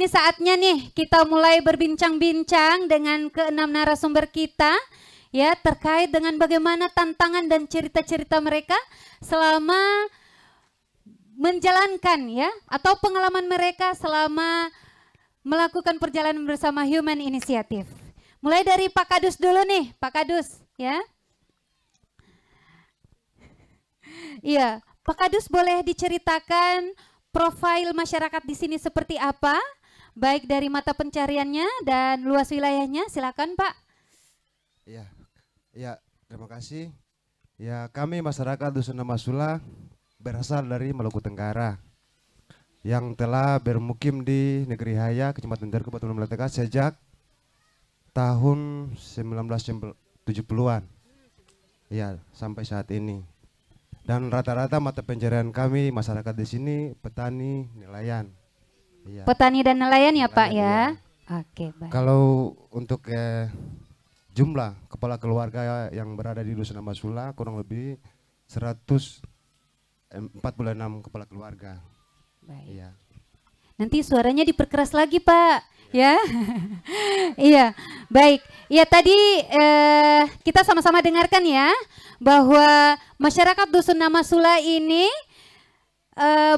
ini saatnya nih kita mulai berbincang-bincang dengan keenam narasumber kita ya terkait dengan bagaimana tantangan dan cerita-cerita mereka selama menjalankan ya atau pengalaman mereka selama melakukan perjalanan bersama Human Initiative. Mulai dari Pak Kadus dulu nih, Pak Kadus ya. Iya, Pak Kadus boleh diceritakan profil masyarakat di sini seperti apa, baik dari mata pencariannya dan luas wilayahnya, silakan Pak. Ya, terima kasih. Ya, kami masyarakat Dusun Namasula berasal dari Maluku Tenggara yang telah bermukim di Negeri Haya, Kecamatan Jarko, Batu Melanteka sejak tahun 1970-an. Ya, sampai saat ini. Dan rata-rata mata pencarian kami masyarakat di sini petani, nelayan. Iya. Petani dan nelayan ya Pak Nelayan, ya. Oke, baik. Kalau untuk jumlah kepala keluarga yang berada di Dusun Namasula kurang lebih 146 kepala keluarga. Baik. Iya. Nanti suaranya diperkeras lagi Pak. Ya, iya, baik. Ya tadi kita sama-sama dengarkan ya bahwa masyarakat Dusun Namasula ini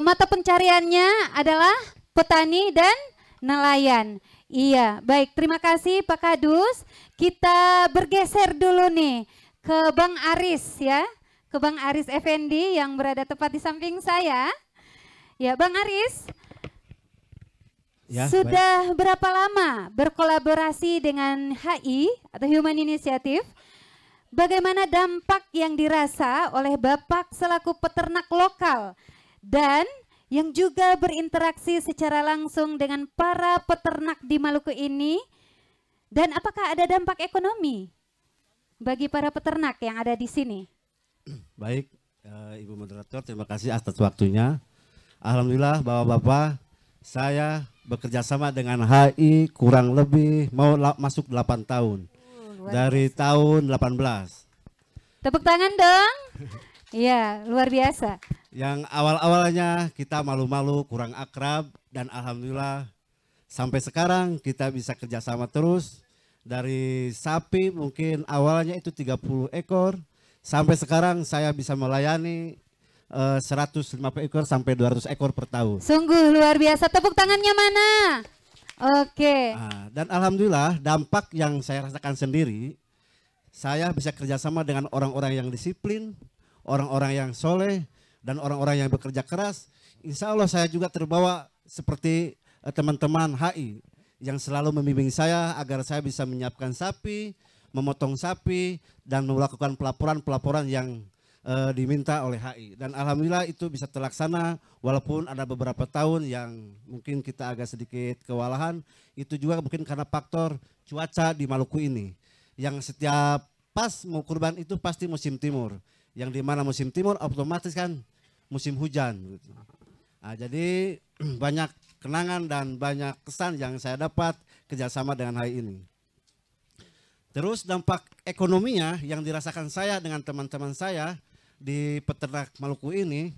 mata pencariannya adalah petani dan nelayan. Iya, baik. Terima kasih Pak Kadus. Kita bergeser dulu nih ke Bang Aris ya, ke Bang Aris Effendi yang berada tepat di samping saya. Ya, Bang Aris. Ya, sudah berapa lama berkolaborasi dengan HI atau Human Initiative? Bagaimana dampak yang dirasa oleh Bapak selaku peternak lokal dan yang juga berinteraksi secara langsung dengan para peternak di Maluku ini? Dan apakah ada dampak ekonomi bagi para peternak yang ada di sini? Baik, Ibu Moderator, terima kasih atas waktunya. Alhamdulillah Bapak-Bapak, saya bekerja sama dengan HI kurang lebih mau masuk 8 tahun. Dari tahun 18. Tepuk tangan dong. Iya, luar biasa. Yang awal-awalnya kita malu-malu, kurang akrab, dan alhamdulillah sampai sekarang kita bisa kerjasama terus. Dari sapi mungkin awalnya itu 30 ekor, sampai sekarang saya bisa melayani 150 ekor sampai 200 ekor per tahun. Sungguh luar biasa. Tepuk tangannya mana? Oke. Dan alhamdulillah dampak yang saya rasakan sendiri, saya bisa kerjasama dengan orang-orang yang disiplin, orang-orang yang soleh, dan orang-orang yang bekerja keras. Insya Allah saya juga terbawa seperti teman-teman HI yang selalu membimbing saya agar saya bisa menyiapkan sapi, memotong sapi, dan melakukan pelaporan-pelaporan yang diminta oleh HI. Dan alhamdulillah itu bisa terlaksana walaupun ada beberapa tahun yang mungkin kita agak sedikit kewalahan. Itu juga mungkin karena faktor cuaca di Maluku ini. Yang setiap pas mau kurban itu pasti musim timur. Yang dimana musim timur otomatis kan musim hujan. Gitu. Nah, jadi banyak kenangan dan banyak kesan yang saya dapat kerjasama dengan HI ini. Terus dampak ekonominya yang dirasakan saya dengan teman-teman saya di peternak Maluku ini,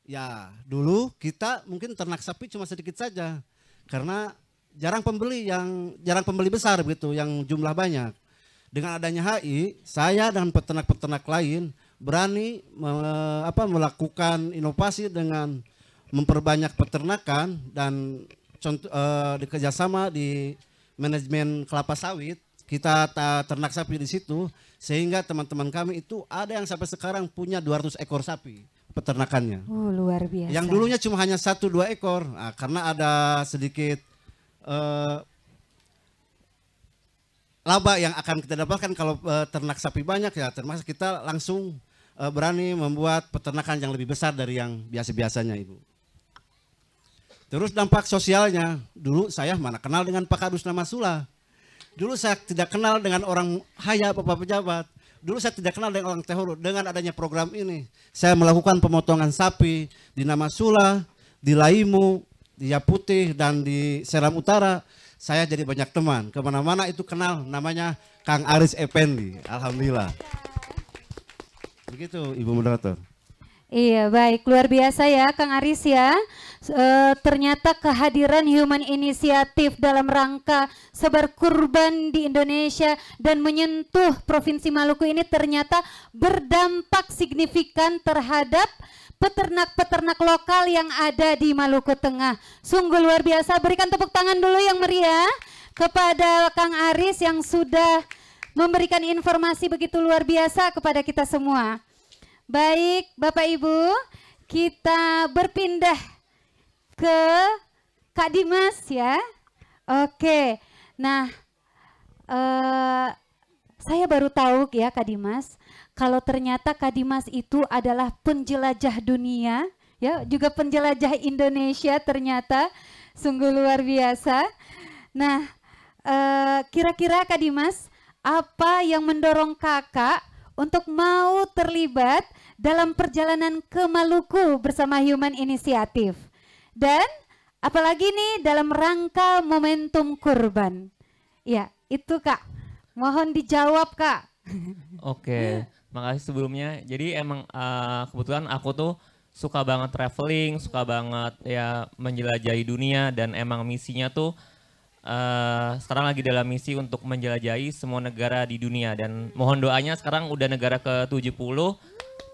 ya dulu kita mungkin ternak sapi cuma sedikit saja karena jarang pembeli besar begitu yang jumlah banyak. Dengan adanya HI, saya dan peternak-peternak lain berani melakukan inovasi dengan memperbanyak peternakan dan kerjasama di manajemen kelapa sawit. Kita ternak sapi di situ sehingga teman-teman kami itu ada yang sampai sekarang punya 200 ekor sapi peternakannya. Luar biasa. Yang dulunya cuma hanya 1-2 ekor. Nah, karena ada sedikit laba yang akan kita dapatkan kalau ternak sapi banyak ya, termasuk kita langsung berani membuat peternakan yang lebih besar dari yang biasa-biasanya, Ibu. Terus dampak sosialnya, dulu saya mana kenal dengan Pak Kadus Namasula. Dulu saya tidak kenal dengan orang haya, Bapak pejabat. Dulu saya tidak kenal dengan orang Tehuru. Dengan adanya program ini, saya melakukan pemotongan sapi di Namasula, di Laimu, di Yaputih, dan di Seram Utara. Saya jadi banyak teman. Kemana-mana itu kenal namanya Kang Aris Effendi. Alhamdulillah. Begitu Ibu Moderator. Iya, baik, luar biasa ya Kang Aris ya. Ternyata kehadiran Human Initiative dalam rangka sebar kurban di Indonesia dan menyentuh Provinsi Maluku ini ternyata berdampak signifikan terhadap peternak-peternak lokal yang ada di Maluku Tengah. Sungguh luar biasa, berikan tepuk tangan dulu yang meriah kepada Kang Aris yang sudah memberikan informasi begitu luar biasa kepada kita semua. Baik, Bapak Ibu, kita berpindah ke Kak Dimas ya. Oke, nah saya baru tahu ya Kak Dimas, kalau ternyata Kak Dimas itu adalah penjelajah dunia, ya juga penjelajah Indonesia ternyata, sungguh luar biasa. Nah, kira-kira Kak Dimas, apa yang mendorong kakak untuk mau terlibat dalam perjalanan ke Maluku bersama Human Initiative? Dan apalagi nih dalam rangka momentum kurban. Ya, itu Kak. Mohon dijawab Kak. Oke, makasih sebelumnya. Jadi emang kebetulan aku tuh suka banget traveling, suka banget ya menjelajahi dunia dan emang misinya tuh sekarang lagi dalam misi untuk menjelajahi semua negara di dunia dan mohon doanya sekarang udah negara ke-70,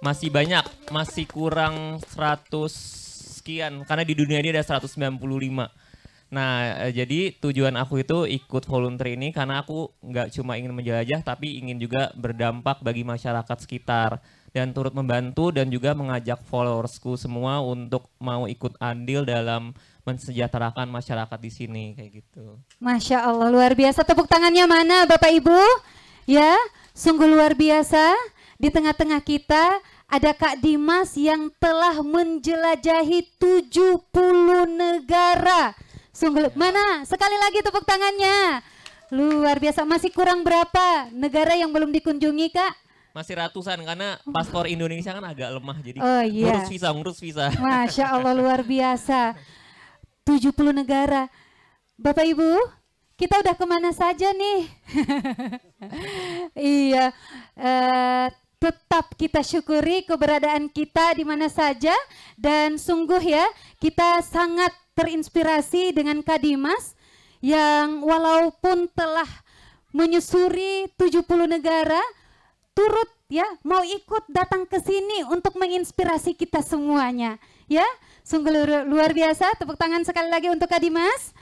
masih banyak, masih kurang 100 sekian karena di dunia ini ada 195. Nah jadi tujuan aku itu ikut volunteer ini karena aku nggak cuma ingin menjelajah tapi ingin juga berdampak bagi masyarakat sekitar dan turut membantu dan juga mengajak followersku semua untuk mau ikut andil dalam mensejahterakan masyarakat di sini kayak gitu. Masya Allah, luar biasa. Tepuk tangannya mana Bapak Ibu? Ya, sungguh luar biasa. Di tengah-tengah kita ada Kak Dimas yang telah menjelajahi 70 negara. Sungguh, mana? Sekali lagi tepuk tangannya. Luar biasa. Masih kurang berapa negara yang belum dikunjungi Kak? Masih ratusan karena paspor Indonesia kan agak lemah jadi ngurus visa. Masya Allah, luar biasa. 70 negara. Bapak Ibu, kita udah kemana saja nih? Iya, tetap kita syukuri keberadaan kita di mana saja dan sungguh ya kita sangat terinspirasi dengan Kak Dimas yang walaupun telah menyusuri 70 negara turut ya mau ikut datang ke sini untuk menginspirasi kita semuanya ya. Sungguh luar biasa, tepuk tangan sekali lagi untuk Kak Dimas.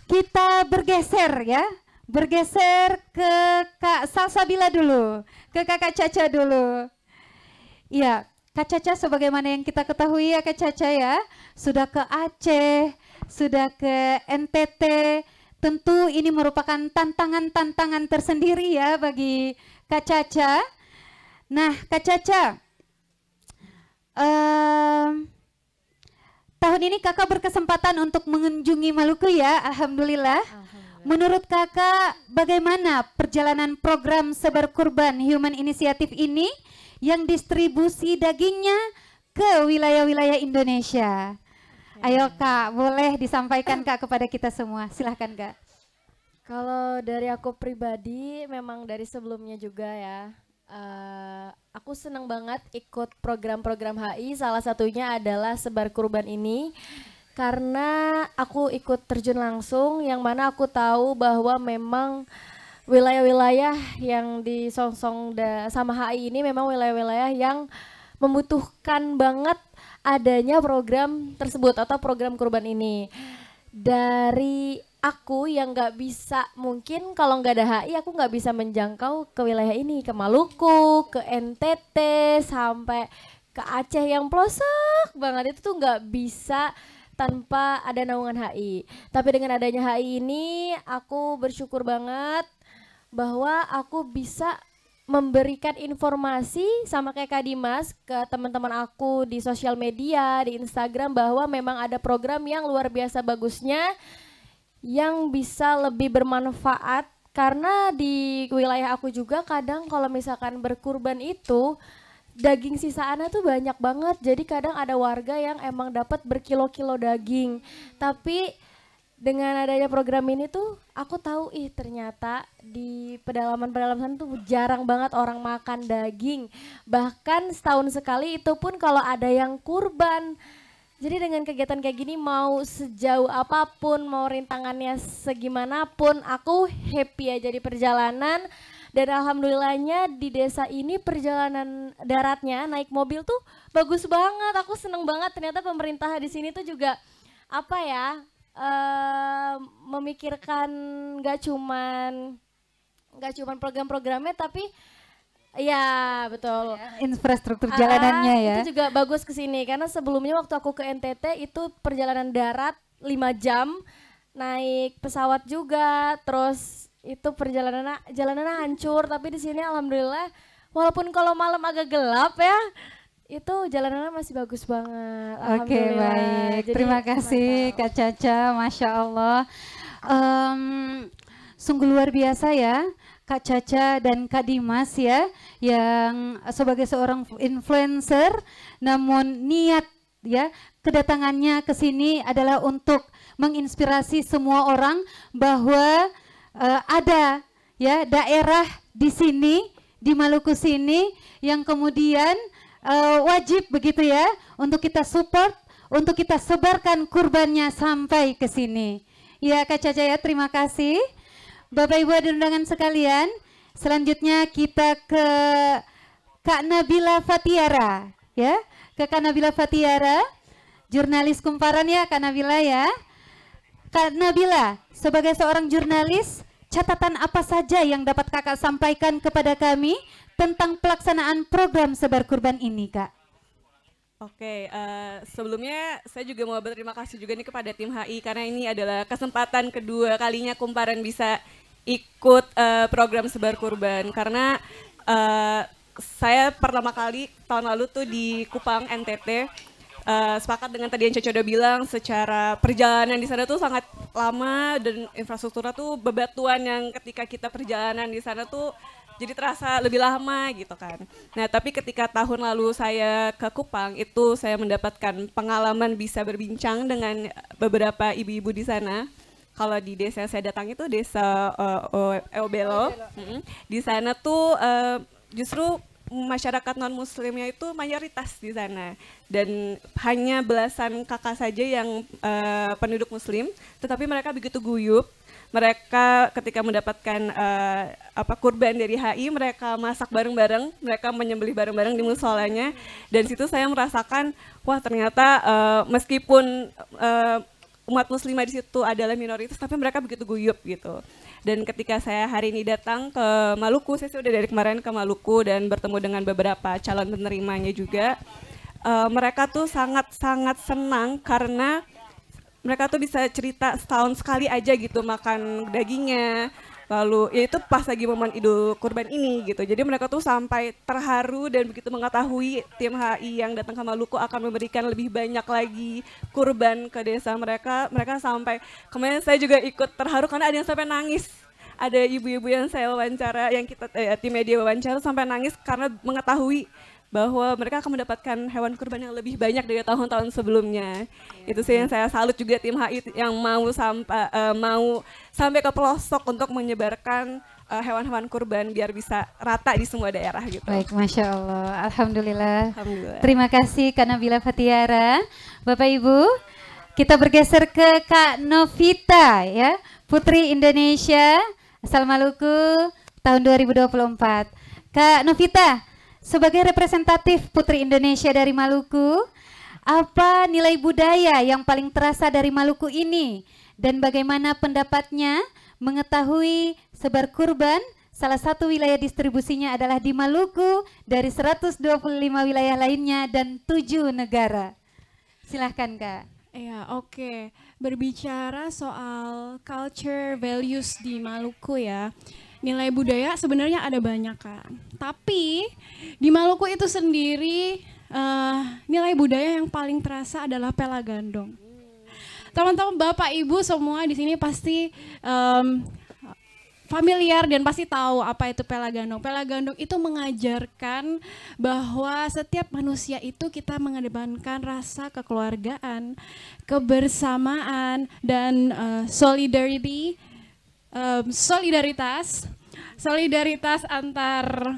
Kita bergeser ya, bergeser ke Kak Salsabila dulu, ke Kakak Caca dulu. Iya, Kak Caca sebagaimana yang kita ketahui ya Kak Caca ya, sudah ke Aceh, sudah ke NTT, tentu ini merupakan tantangan-tantangan tersendiri ya bagi Kak Caca. Nah Kak Caca, tahun ini kakak berkesempatan untuk mengunjungi Maluku ya, Alhamdulillah. Menurut kakak bagaimana perjalanan program sebar kurban Human Initiative ini yang distribusi dagingnya ke wilayah-wilayah Indonesia? Ayo Kak, boleh disampaikan Kak kepada kita semua, silahkan Kak. Kalau dari aku pribadi memang dari sebelumnya juga ya. Aku senang banget ikut program-program HI, salah satunya adalah sebar kurban ini karena aku ikut terjun langsung yang mana aku tahu bahwa memang wilayah-wilayah yang disongsong sama HI ini memang wilayah-wilayah yang membutuhkan banget adanya program tersebut atau program kurban ini. Dari aku yang nggak bisa, mungkin kalau nggak ada HI aku nggak bisa menjangkau ke wilayah ini, ke Maluku, ke NTT, sampai ke Aceh yang pelosok banget itu tuh nggak bisa tanpa ada naungan HI. Tapi dengan adanya HI ini aku bersyukur banget bahwa aku bisa memberikan informasi sama kayak Kak Dimas ke teman-teman aku di sosial media, di Instagram bahwa memang ada program yang luar biasa bagusnya yang bisa lebih bermanfaat karena di wilayah aku juga kadang kalau misalkan berkurban itu daging sisaannya tuh banyak banget, jadi kadang ada warga yang emang dapat berkilo-kilo daging tapi dengan adanya program ini tuh aku tahu ternyata di pedalaman-pedalaman sana tuh jarang banget orang makan daging. Bahkan setahun sekali itu pun kalau ada yang kurban. Jadi dengan kegiatan kayak gini mau sejauh apapun, mau rintangannya segimanapun, aku happy aja di perjalanan. Dan alhamdulillahnya di desa ini perjalanan daratnya naik mobil tuh bagus banget. Aku seneng banget ternyata pemerintah di sini tuh juga apa ya, memikirkan gak cuman program-programnya tapi ya betul Infrastruktur jalanannya ya. itu juga bagus ke sini karena sebelumnya waktu aku ke NTT itu perjalanan darat 5 jam naik pesawat juga, terus itu jalanannya hancur, tapi di sini alhamdulillah walaupun kalau malam agak gelap ya itu jalanannya masih bagus banget. Oke, baik. Jadi, Terima kasih Kak Caca, Masya Allah. Sungguh luar biasa ya Kak Caca dan Kak Dimas ya, yang sebagai seorang influencer namun niat ya kedatangannya ke sini adalah untuk menginspirasi semua orang bahwa ada ya daerah di sini di Maluku sini yang kemudian wajib begitu ya untuk kita support, untuk kita sebarkan kurbannya sampai ke sini. Ya Kak Caca ya, terima kasih. Bapak Ibu hadirin undangan sekalian, selanjutnya kita ke Kak Nabila Fatiara ya. Ke Kak Nabila Fatiara, jurnalis Kumparan ya Kak Nabila ya. Kak Nabila, sebagai seorang jurnalis, catatan apa saja yang dapat Kakak sampaikan kepada kami tentang pelaksanaan program sebar kurban ini, Kak? Oke, sebelumnya saya juga mau berterima kasih juga nih kepada tim HI karena ini adalah kesempatan kedua kalinya Kumparan bisa ikut program sebar kurban karena saya pertama kali tahun lalu tuh di Kupang NTT. Sepakat dengan tadi yang Coco udah bilang, secara perjalanan di sana tuh sangat lama dan infrastrukturnya tuh bebatuan yang ketika kita perjalanan di sana tuh jadi terasa lebih lama gitu kan. Nah tapi ketika tahun lalu saya ke Kupang itu saya mendapatkan pengalaman bisa berbincang dengan beberapa ibu-ibu di sana. Kalau di desa yang saya datang itu desa Eobelo, di sana tuh justru masyarakat non muslimnya itu mayoritas di sana dan hanya belasan kakak saja yang penduduk muslim, tetapi mereka begitu guyup. Mereka ketika mendapatkan kurban dari HI, mereka masak bareng-bareng, mereka menyembelih bareng-bareng di musolanya, dan situ saya merasakan wah ternyata meskipun umat muslimah di situ adalah minoritas, tapi mereka begitu guyup gitu. Dan ketika saya hari ini datang ke Maluku, saya sudah dari kemarin ke Maluku dan bertemu dengan beberapa calon penerimanya juga. Mereka tuh sangat-sangat senang karena mereka tuh bisa cerita setahun sekali aja gitu makan dagingnya. Lalu ya itu pas lagi momen Idul Kurban ini gitu. Jadi mereka tuh sampai terharu dan begitu mengetahui tim HI yang datang ke Maluku akan memberikan lebih banyak lagi kurban ke desa mereka. Mereka sampai, kemarin saya juga ikut terharu karena ada yang sampai nangis. Ada ibu-ibu yang saya wawancara, yang kita tim media wawancara sampai nangis karena mengetahui bahwa mereka akan mendapatkan hewan kurban yang lebih banyak dari tahun-tahun sebelumnya. Itu sih yang saya salut juga tim HI yang mau sampai ke pelosok untuk menyebarkan hewan-hewan kurban biar bisa rata di semua daerah gitu. Baik, Masya Allah. Alhamdulillah. Alhamdulillah. Terima kasih Kak Nabila Fatiara. Bapak Ibu, kita bergeser ke Kak Novita ya, Putri Indonesia asal Maluku tahun 2024. Kak Novita, sebagai representatif Putri Indonesia dari Maluku, apa nilai budaya yang paling terasa dari Maluku ini? Dan bagaimana pendapatnya mengetahui sebar kurban, salah satu wilayah distribusinya adalah di Maluku dari 125 wilayah lainnya dan 7 negara. Silahkan Kak. Ya, oke. Berbicara soal culture values di Maluku ya. Nilai budaya sebenarnya ada banyak kan. Tapi di Maluku itu sendiri nilai budaya yang paling terasa adalah pela gandong. Teman-teman Bapak Ibu semua di sini pasti familiar dan pasti tahu apa itu Pela Gandong. Pela Gandong itu mengajarkan bahwa setiap manusia itu kita mengedepankan rasa kekeluargaan, kebersamaan, dan solidaritas antar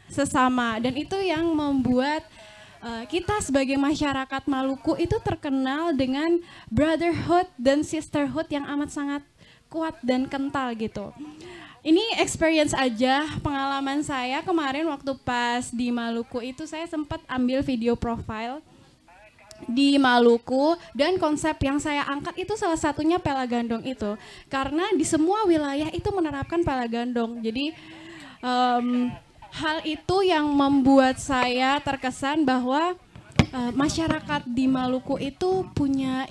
sesama. Dan itu yang membuat kita sebagai masyarakat Maluku itu terkenal dengan brotherhood dan sisterhood yang amat sangat kuat dan kental gitu. Ini experience aja, pengalaman saya kemarin waktu pas di Maluku itu saya sempat ambil video profile di Maluku dan konsep yang saya angkat itu salah satunya Pela Gandong itu. Karena di semua wilayah itu menerapkan Pela Gandong. Jadi hal itu yang membuat saya terkesan bahwa masyarakat di Maluku itu punya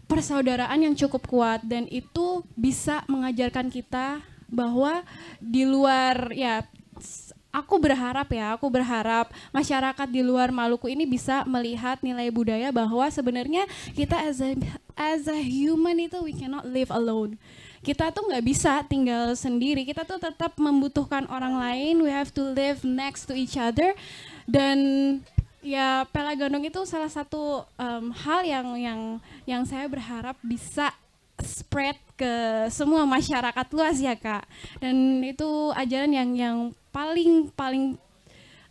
persaudaraan yang cukup kuat, dan itu bisa mengajarkan kita bahwa di luar aku berharap masyarakat di luar Maluku ini bisa melihat nilai budaya bahwa sebenarnya kita as a human itu we cannot live alone. Kita tuh nggak bisa tinggal sendiri, kita tuh tetap membutuhkan orang lain, we have to live next to each other. Dan ya Pela Gandong itu salah satu hal yang saya berharap bisa spread ke semua masyarakat luas ya Kak. Dan itu ajaran yang paling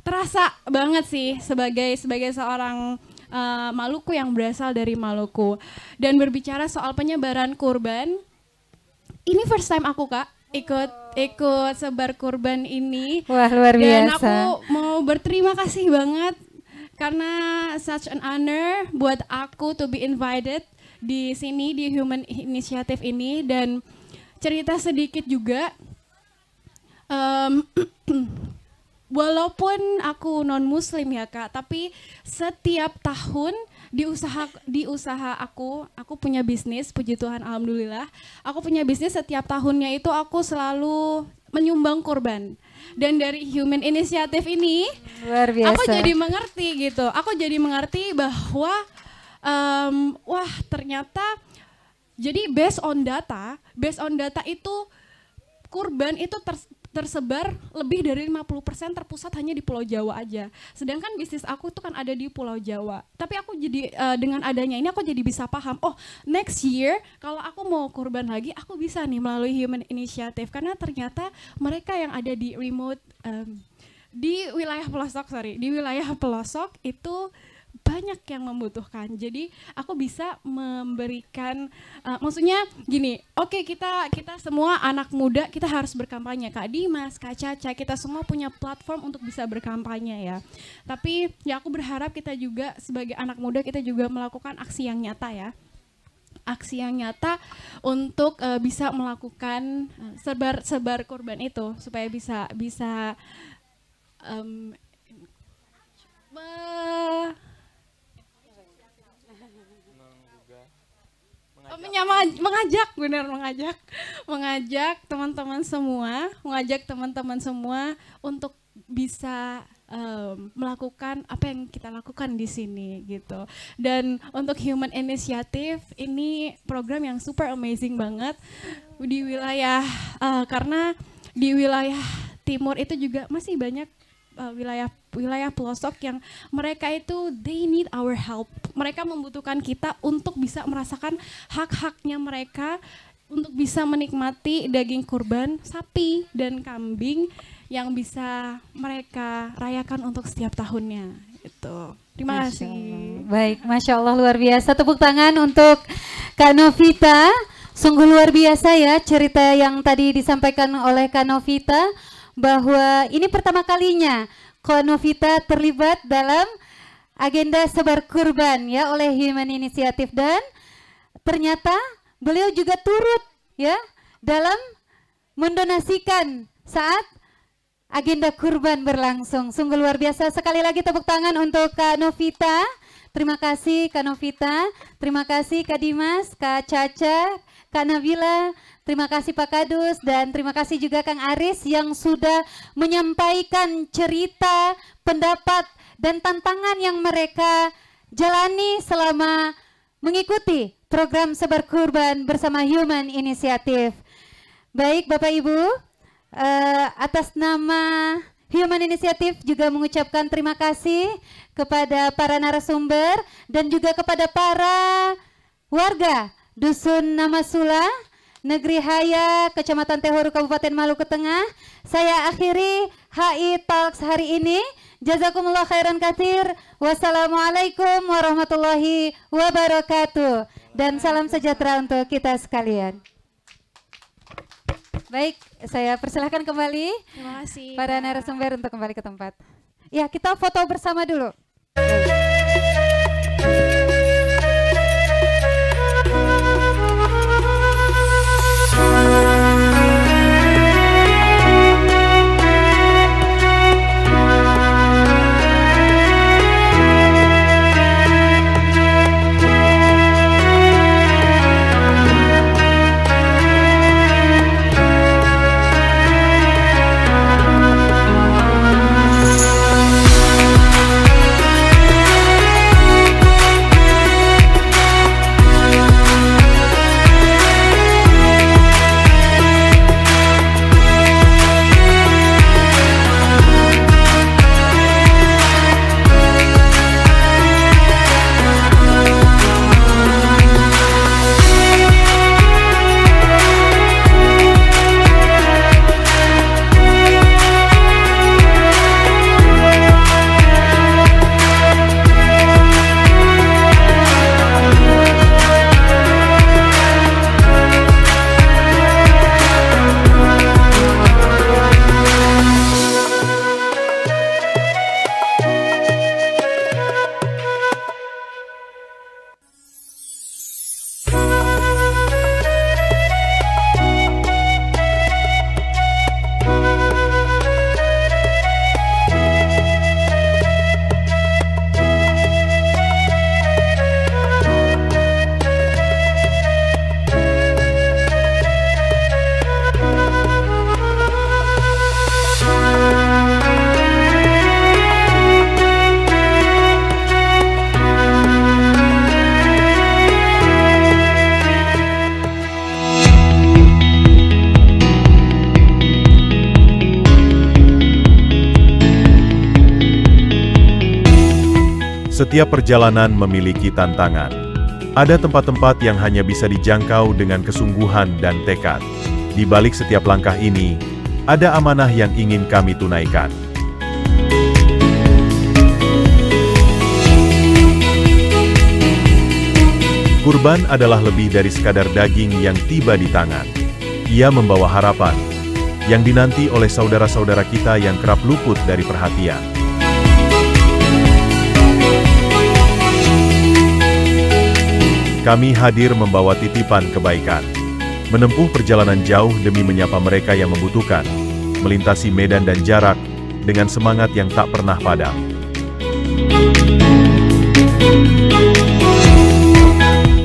terasa banget sih sebagai seorang Maluku yang berasal dari Maluku. Dan berbicara soal penyebaran kurban, ini first time aku Kak ikut sebar kurban ini. Wah, luar biasa. Dan aku mau berterima kasih banget karena such an honor buat aku to be invited di sini di Human Initiative ini. Dan cerita sedikit juga, walaupun aku non muslim ya Kak, tapi setiap tahun di usaha aku punya bisnis, puji Tuhan alhamdulillah. Aku punya bisnis, setiap tahunnya itu aku selalu menyumbang kurban. Dan dari Human Initiative ini luar biasa. Aku jadi mengerti gitu. Aku jadi mengerti bahwa wah ternyata jadi based on data itu kurban itu tersebar lebih dari 50% terpusat hanya di Pulau Jawa aja. Sedangkan bisnis aku itu kan ada di Pulau Jawa. Tapi aku jadi dengan adanya ini aku jadi bisa paham, oh next year kalau aku mau kurban lagi aku bisa nih melalui Human Initiative. Karena ternyata mereka yang ada di remote di wilayah pelosok itu banyak yang membutuhkan. Jadi aku bisa memberikan maksudnya gini, oke, kita semua anak muda kita harus berkampanye. Kak Dimas, Kak Caca, kita semua punya platform untuk bisa berkampanye ya. Tapi ya aku berharap kita juga sebagai anak muda kita juga melakukan aksi yang nyata ya. Aksi yang nyata untuk bisa melakukan sebar kurban itu supaya bisa mengajak teman-teman semua untuk bisa melakukan apa yang kita lakukan di sini gitu. Dan untuk Human Initiative ini program yang super amazing banget di wilayah karena di wilayah timur itu juga masih banyak wilayah pelosok yang mereka itu they need our help. Mereka membutuhkan kita untuk bisa merasakan hak-haknya mereka, untuk bisa menikmati daging kurban sapi dan kambing yang bisa mereka rayakan untuk setiap tahunnya. Itu. Terima kasih. Baik, Masya Allah luar biasa. Tepuk tangan untuk Kak Novita. Sungguh luar biasa ya cerita yang tadi disampaikan oleh Kak Novita, bahwa ini pertama kalinya Kak Novita terlibat dalam agenda sebar kurban ya oleh Human Initiative, dan ternyata beliau juga turut ya dalam mendonasikan saat agenda kurban berlangsung. Sungguh luar biasa. Sekali lagi tepuk tangan untuk Kak Novita. Terima kasih Kak Novita, terima kasih Kak Dimas, Kak Caca, Kak Nabila, terima kasih Pak Kadus, dan terima kasih juga Kang Aris yang sudah menyampaikan cerita, pendapat, dan tantangan yang mereka jalani selama mengikuti program sebar kurban bersama Human Initiative. Baik Bapak Ibu, atas nama Human Initiative juga mengucapkan terima kasih kepada para narasumber dan juga kepada para warga Dusun Namasula, Negeri Haya, Kecamatan Tehoru, Kabupaten Maluku Tengah. Saya akhiri HI Talks hari ini. Jazakumullah khairan katsir. Wassalamualaikum warahmatullahi wabarakatuh. Dan salam sejahtera untuk kita sekalian. Baik, saya persilahkan kembali Terima kasih. para narasumber untuk kembali ke tempat. Ya, kita foto bersama dulu. Setiap perjalanan memiliki tantangan. Ada tempat-tempat yang hanya bisa dijangkau dengan kesungguhan dan tekad. Di balik setiap langkah ini, ada amanah yang ingin kami tunaikan. Kurban adalah lebih dari sekadar daging yang tiba di tangan. Ia membawa harapan yang dinanti oleh saudara-saudara kita yang kerap luput dari perhatian. Kami hadir membawa titipan kebaikan, menempuh perjalanan jauh demi menyapa mereka yang membutuhkan, melintasi medan dan jarak dengan semangat yang tak pernah padam.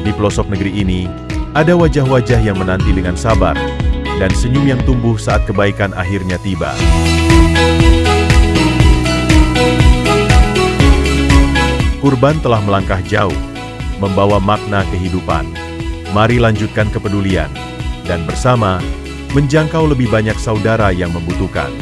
Di pelosok negeri ini, ada wajah-wajah yang menanti dengan sabar, dan senyum yang tumbuh saat kebaikan akhirnya tiba. Kurban telah melangkah jauh, membawa makna kehidupan. Mari lanjutkan kepedulian, dan bersama, menjangkau lebih banyak saudara yang membutuhkan.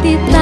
hati tak